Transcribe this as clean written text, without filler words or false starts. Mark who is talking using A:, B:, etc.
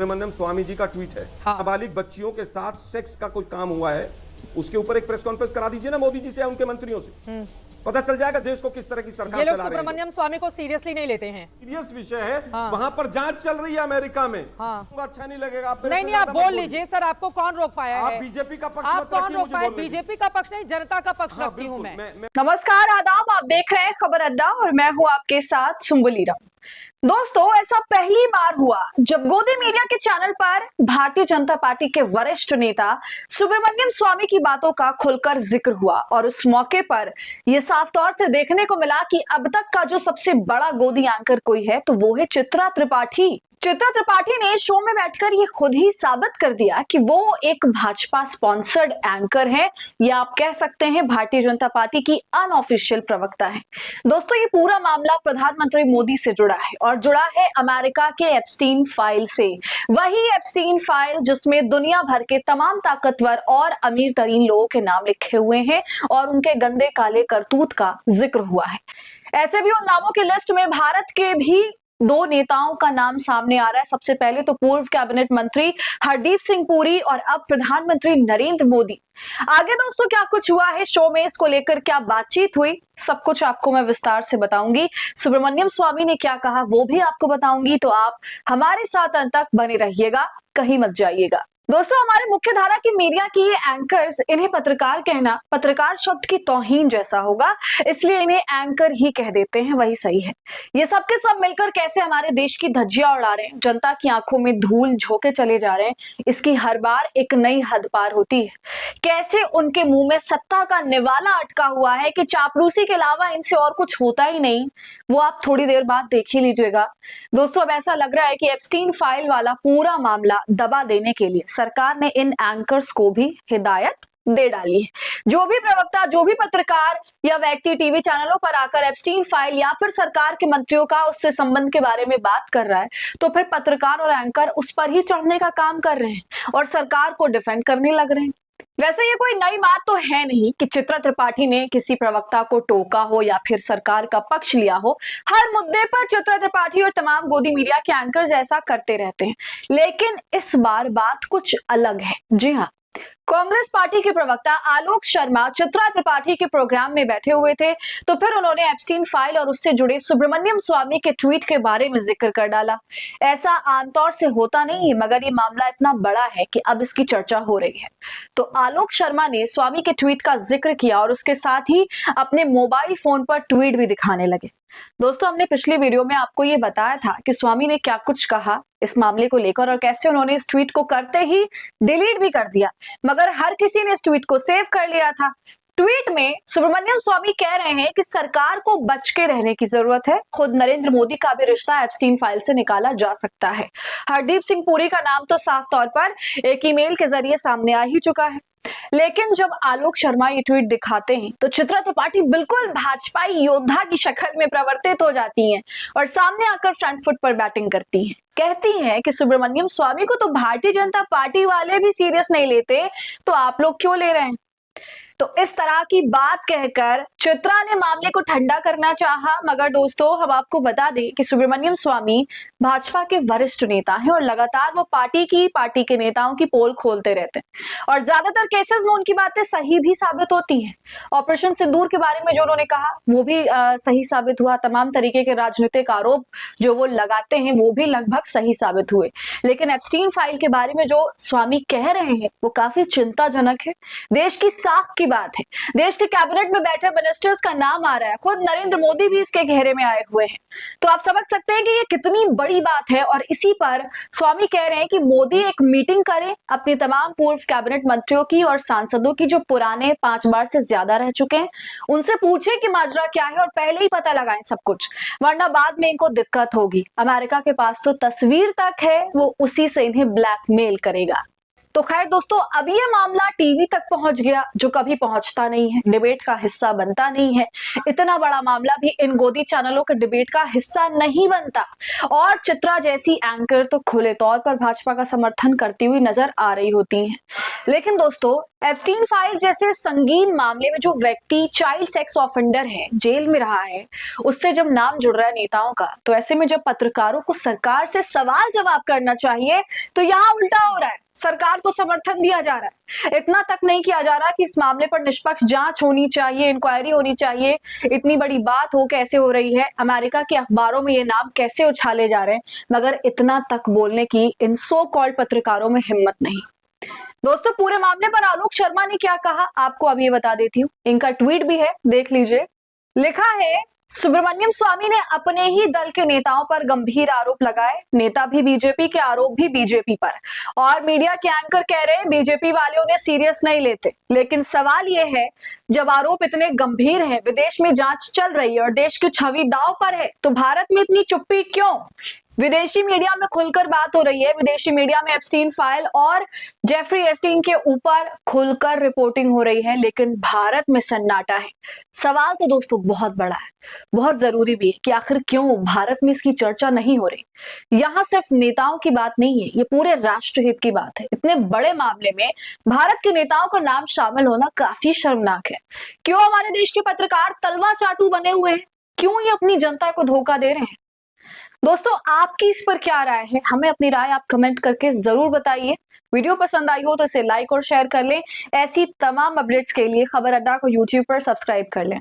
A: सुब्रमण्यम स्वामी जी का ट्वीट है, नाबालिग बच्चियों के साथ सेक्स का कोई काम हुआ है, उसके ऊपर एक प्रेस कॉन्फ्रेंस करा दीजिए ना मोदी जी से या उनके मंत्रियों से, पता चल जाएगा देश को किस तरह की सरकार चला रही है।
B: सुब्रमण्यम स्वामी को सीरियसली नहीं लेते हैं।
A: सीरियस विषय है, वहां पर जांच चल रही है अमेरिका में। अच्छा नहीं लगेगा आप
B: नहीं, आप बोल लीजिए सर, आपको कौन रोक पाया है?
A: आप बीजेपी का पक्ष
B: आप कौन रोक पाए? बीजेपी का पक्ष नहीं, जनता का पक्ष रखती हूँ मैं।
C: नमस्कार, आदाब, आप देख रहे हैं खबर अड्डा और मैं हूँ आपके साथ सुम्बुली राम। दोस्तों, ऐसा पहली बार हुआ जब गोदी मीडिया के चैनल पर भारतीय जनता पार्टी के वरिष्ठ नेता सुब्रमण्यम स्वामी की बातों का खुलकर जिक्र हुआ और उस मौके पर यह साफ तौर से देखने को मिला कि अब तक का जो सबसे बड़ा गोदी एंकर कोई है तो वो है चित्रा त्रिपाठी। चित्रा त्रिपाठी ने शो में बैठकर ये खुद ही साबित कर दिया कि वो एक भाजपा स्पॉन्सर्ड एंकर है या आप कह सकते हैं भारतीय जनता पार्टी की अनऑफिशियल प्रवक्ता है। दोस्तों, ये पूरा मामला प्रधानमंत्री मोदी से जुड़ा है और जुड़ा है अमेरिका के एप्स्टीन फाइल से। वही एप्स्टीन फाइल जिसमें दुनिया भर के तमाम ताकतवर और अमीर तरीन लोगों के नाम लिखे हुए हैं और उनके गंदे काले करतूत का जिक्र हुआ है। ऐसे भी उन नामों की लिस्ट में भारत के भी दो नेताओं का नाम सामने आ रहा है। सबसे पहले तो पूर्व कैबिनेट मंत्री हरदीप सिंह पुरी और अब प्रधानमंत्री नरेंद्र मोदी। आगे दोस्तों क्या कुछ हुआ है शो में, इसको लेकर क्या बातचीत हुई, सब कुछ आपको मैं विस्तार से बताऊंगी। सुब्रमण्यम स्वामी ने क्या कहा वो भी आपको बताऊंगी, तो आप हमारे साथ अंत तक बने रहिएगा, कहीं मत जाइएगा। दोस्तों, हमारे मुख्य धारा की मीडिया की ये एंकर्स, इन्हें पत्रकार कहना पत्रकार शब्द की तौहीन जैसा होगा, इसलिए इन्हें एंकर ही कह देते हैं, वही सही है। ये सब के सब मिलकर कैसे हमारे देश की धज्जियां उड़ा रहे हैं, जनता की आंखों में धूल झोंके चले जा रहे हैं, इसकी हर बार एक नई हद पार होती है। कैसे उनके मुंह में सत्ता का निवाला अटका हुआ है कि चापलूसी के अलावा इनसे और कुछ होता ही नहीं, वो आप थोड़ी देर बाद देख ही लीजिएगा। दोस्तों, अब ऐसा लग रहा है कि एप्स्टीन फाइल वाला पूरा मामला दबा देने के लिए सरकार ने इन एंकर्स को भी हिदायत दे डाली है। जो भी प्रवक्ता, जो भी पत्रकार या व्यक्ति टीवी चैनलों पर आकर एप्स्टीन फाइल या फिर सरकार के मंत्रियों का उससे संबंध के बारे में बात कर रहा है, तो फिर पत्रकार और एंकर उस पर ही चढ़ने का काम कर रहे हैं और सरकार को डिफेंड करने लग रहे हैं। वैसे ये कोई नई बात तो है नहीं कि चित्रा त्रिपाठी ने किसी प्रवक्ता को टोका हो या फिर सरकार का पक्ष लिया हो। हर मुद्दे पर चित्रा त्रिपाठी और तमाम गोदी मीडिया के एंकर्स ऐसा करते रहते हैं, लेकिन इस बार बात कुछ अलग है। जी हाँ, कांग्रेस पार्टी के प्रवक्ता आलोक शर्मा चित्रा त्रिपाठी के प्रोग्राम में बैठे हुए थे, तो फिर उन्होंने एप्स्टीन फाइल और उससे जुड़े सुब्रमण्यम स्वामी के ट्वीट के बारे में जिक्र कर डाला। ऐसा आमतौर से होता नहीं है, मगर ये मामला इतना बड़ा है कि अब इसकी चर्चा हो रही है। तो आलोक शर्मा ने स्वामी के ट्वीट का जिक्र किया और उसके साथ ही अपने मोबाइल फोन पर ट्वीट भी दिखाने लगे। दोस्तों, हमने पिछली वीडियो में आपको ये बताया था कि स्वामी ने क्या कुछ कहा इस मामले को लेकर और कैसे उन्होंने इस ट्वीट को करते ही डिलीट भी कर दिया, मगर हर किसी ने इस ट्वीट को सेव कर लिया था। ट्वीट में सुब्रमण्यम स्वामी कह रहे हैं कि सरकार को बच के रहने की जरूरत है, खुद नरेंद्र मोदी का भी रिश्ता एप्स्टीन फाइल से निकाला जा सकता है। हरदीप सिंह पुरी का नाम तो साफ तौर पर एक ईमेल के जरिए सामने आ ही चुका है। लेकिन जब आलोक शर्मा ये ट्वीट दिखाते हैं तो चित्रा त्रिपाठी बिल्कुल भाजपाई योद्धा की शक्ल में प्रवर्तित हो जाती हैं और सामने आकर फ्रंट फुट पर बैटिंग करती हैं। कहती हैं कि सुब्रमण्यम स्वामी को तो भारतीय जनता पार्टी वाले भी सीरियस नहीं लेते, तो आप लोग क्यों ले रहे हैं। तो इस तरह की बात कहकर चित्रा ने मामले को ठंडा करना चाहा, मगर दोस्तों हम आपको बता दें कि सुब्रमण्यम स्वामी भाजपा के वरिष्ठ नेता हैं और लगातार वो पार्टी के नेताओं की पोल खोलते रहते हैं और ज्यादातर केसेस में उनकी बातें सही भी साबित होती हैं। ऑपरेशन सिंदूर के बारे में जो उन्होंने कहा वो भी सही साबित हुआ, तमाम तरीके के राजनीतिक आरोप जो वो लगाते हैं वो भी लगभग सही साबित हुए। लेकिन एप्स्टीन फाइल के बारे में जो स्वामी कह रहे हैं वो काफी चिंताजनक है। देश की साख की बात है, देश के कैबिनेट में बैठे मिनिस्टर्स का नाम आ रहा है, खुद नरेंद्र मोदी भी इसके घेरे में आए हुए हैं। तो आप समझ सकते हैं कि ये कितनी बड़ी बात है और इसी पर स्वामी कह रहे हैं कि मोदी एक मीटिंग करें अपनी तमाम पूर्व कैबिनेट मंत्रियों की और सांसदों की जो पुराने 5 बार से ज्यादा रह चुके हैं, उनसे पूछे कि माजरा क्या है और पहले ही पता लगाएं सब कुछ, वरना बाद में इनको दिक्कत होगी। अमेरिका के पास तो तस्वीर तक है, वो उसी से इन्हें ब्लैकमेल करेगा। तो खैर दोस्तों, अब ये मामला टीवी तक पहुंच गया, जो कभी पहुंचता नहीं है, डिबेट का हिस्सा बनता नहीं है। इतना बड़ा मामला भी इन गोदी चैनलों के डिबेट का हिस्सा नहीं बनता। और चित्रा जैसी एंकर तो खुले तौर पर भाजपा का समर्थन करती हुई नजर आ रही होती हैं। लेकिन दोस्तों, एप्स्टीन फाइल जैसे संगीन मामले में जो व्यक्ति चाइल्ड सेक्स ऑफेंडर है, जेल में रहा है, उससे जब नाम जुड़ रहा है नेताओं का, तो ऐसे में जब पत्रकारों को सरकार से सवाल जवाब करना चाहिए, तो यहाँ उल्टा हो रहा है, सरकार को समर्थन दिया जा रहा है। इतना तक नहीं किया जा रहा कि इस मामले पर निष्पक्ष जांच होनी चाहिए, इंक्वायरी होनी चाहिए। इतनी बड़ी बात हो कैसे हो रही है, अमेरिका के अखबारों में ये नाम कैसे उछाले जा रहे हैं, मगर इतना तक बोलने की इन सो कॉल्ड पत्रकारों में हिम्मत नहीं। दोस्तों, पूरे मामले पर आलोक शर्मा ने क्या कहा, आपको अब ये बता देती हूँ। इनका ट्वीट भी है, देख लीजिए। लिखा है, सुब्रमण्यम स्वामी ने अपने ही दल के नेताओं पर गंभीर आरोप लगाए, नेता भी बीजेपी के, आरोप भी बीजेपी पर, और मीडिया के एंकर कह रहे हैं बीजेपी वाले उन्हें सीरियस नहीं लेते। लेकिन सवाल यह है, जब आरोप इतने गंभीर हैं, विदेश में जांच चल रही है और देश की छवि दांव पर है, तो भारत में इतनी चुप्पी क्यों? विदेशी मीडिया में खुलकर बात हो रही है, विदेशी मीडिया में एप्स्टीन फाइल और जेफरी एस्टीन के ऊपर खुलकर रिपोर्टिंग हो रही है, लेकिन भारत में सन्नाटा है। सवाल तो दोस्तों बहुत बड़ा है, बहुत जरूरी भी है कि आखिर क्यों भारत में इसकी चर्चा नहीं हो रही। यहाँ सिर्फ नेताओं की बात नहीं है, ये पूरे राष्ट्रहित की बात है। इतने बड़े मामले में भारत के नेताओं का नाम शामिल होना काफी शर्मनाक है। क्यों हमारे देश के पत्रकार तलवा चाटू बने हुए हैं? क्यों ये अपनी जनता को धोखा दे रहे हैं? दोस्तों, आपकी इस पर क्या राय है? हमें अपनी राय आप कमेंट करके जरूर बताइए। वीडियो पसंद आई हो तो इसे लाइक और शेयर कर लें। ऐसी तमाम अपडेट्स के लिए खबर अड्डा को यूट्यूब पर सब्सक्राइब कर लें।